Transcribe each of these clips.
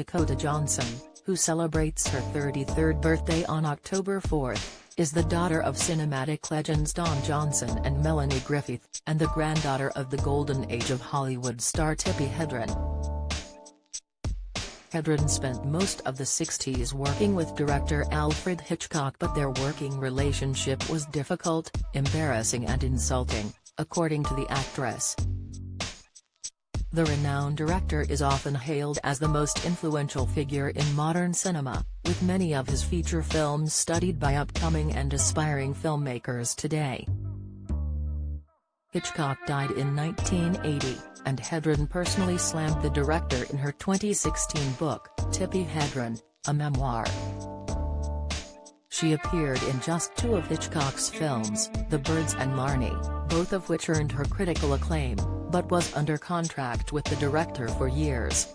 Dakota Johnson, who celebrates her 33rd birthday on October 4, is the daughter of cinematic legends Don Johnson and Melanie Griffith, and the granddaughter of the golden age of Hollywood star Tippi Hedren. Hedren spent most of the 60s working with director Alfred Hitchcock, but their working relationship was difficult, embarrassing and insulting, according to the actress. The renowned director is often hailed as the most influential figure in modern cinema, with many of his feature films studied by upcoming and aspiring filmmakers today. Hitchcock died in 1980, and Hedren personally slammed the director in her 2016 book, Tippi Hedren, a memoir. She appeared in just two of Hitchcock's films, The Birds and Marnie, both of which earned her critical acclaim, but was under contract with the director for years.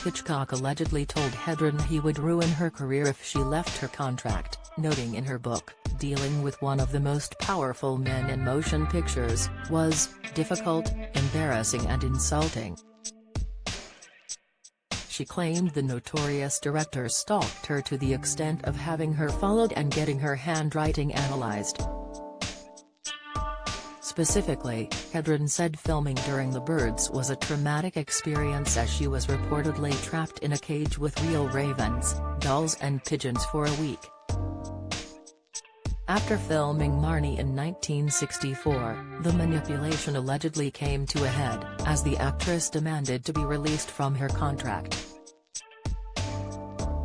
Hitchcock allegedly told Hedren he would ruin her career if she left her contract, noting in her book, dealing with one of the most powerful men in motion pictures, was difficult, embarrassing and insulting. She claimed the notorious director stalked her to the extent of having her followed and getting her handwriting analyzed. Specifically, Hedren said filming during The Birds was a traumatic experience, as she was reportedly trapped in a cage with real ravens, dolls and pigeons for a week. After filming Marnie in 1964, the manipulation allegedly came to a head, as the actress demanded to be released from her contract.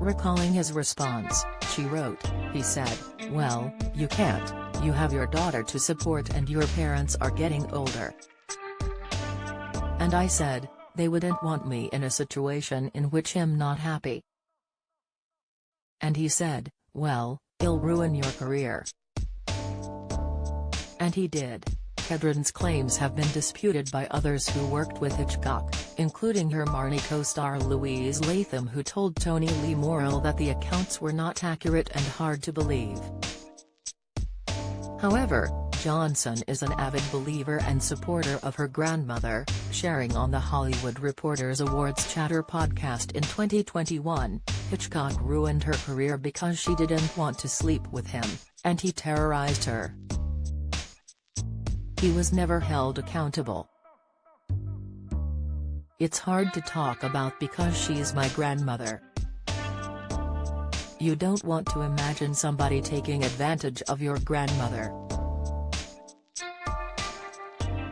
Recalling his response, she wrote, "He said, 'Well, you can't, you have your daughter to support and your parents are getting older.' And I said, they wouldn't want me in a situation in which I'm not happy. And he said, 'Well, it'll ruin your career.' And he did." Hedren's claims have been disputed by others who worked with Hitchcock, including her Marnie co-star Louise Latham, who told Tony Lee Morrill that the accounts were not accurate and hard to believe. However, Johnson is an avid believer and supporter of her grandmother, sharing on the Hollywood Reporter's Awards Chatter podcast in 2021, "Hitchcock ruined her career because she didn't want to sleep with him, and he terrorized her. He was never held accountable. It's hard to talk about because she's my grandmother. You don't want to imagine somebody taking advantage of your grandmother."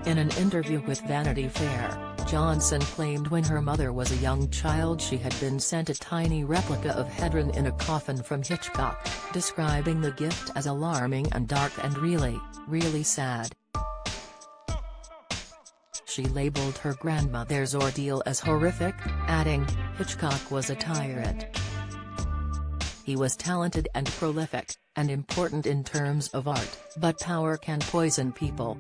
In an interview with Vanity Fair, Johnson claimed when her mother was a young child she had been sent a tiny replica of Hedren in a coffin from Hitchcock, describing the gift as alarming and dark and really, really sad. She labeled her grandmother's ordeal as horrific, adding, "Hitchcock was a tyrant. He was talented and prolific, and important in terms of art, but power can poison people."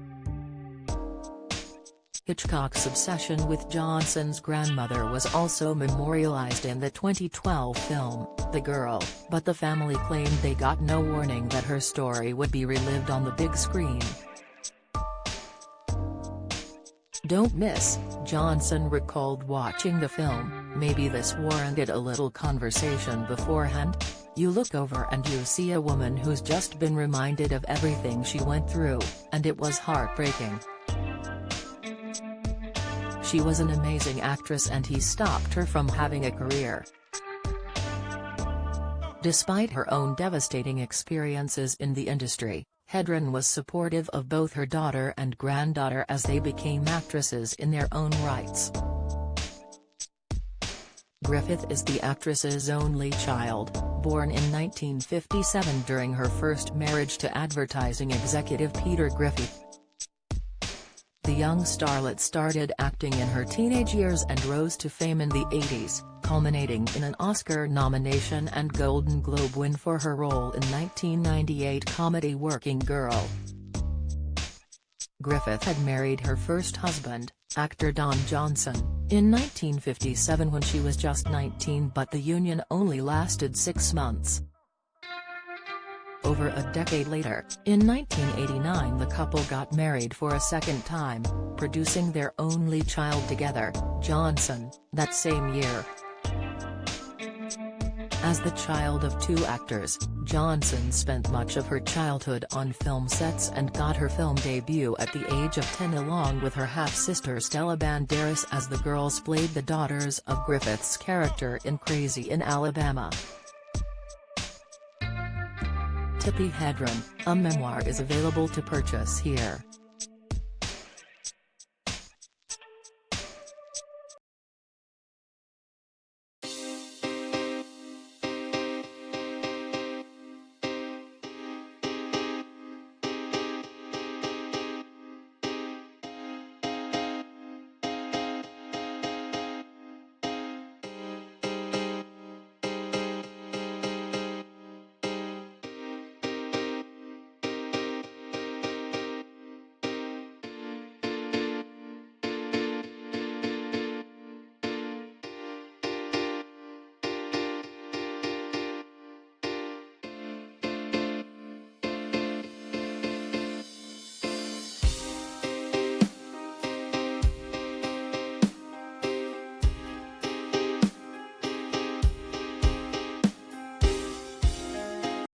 Hitchcock's obsession with Johnson's grandmother was also memorialized in the 2012 film, The Girl, but the family claimed they got no warning that her story would be relived on the big screen. "Don't miss," Johnson recalled watching the film, "maybe this warranted a little conversation beforehand. You look over and you see a woman who's just been reminded of everything she went through, and it was heartbreaking. She was an amazing actress and he stopped her from having a career." Despite her own devastating experiences in the industry, Hedren was supportive of both her daughter and granddaughter as they became actresses in their own rights. Griffith is the actress's only child, born in 1957 during her first marriage to advertising executive Peter Griffith. The young starlet started acting in her teenage years and rose to fame in the 80s, culminating in an Oscar nomination and Golden Globe win for her role in 1998 comedy Working Girl. Griffith had married her first husband, actor Don Johnson, in 1957 when she was just 19, but the union only lasted 6 months. Over a decade later, in 1989 the couple got married for a second time, producing their only child together, Johnson, that same year. As the child of two actors, Johnson spent much of her childhood on film sets and got her film debut at the age of 10 along with her half-sister Stella Banderas, as the girls played the daughters of Griffith's character in Crazy in Alabama. Tippi Hedren, a memoir is available to purchase here.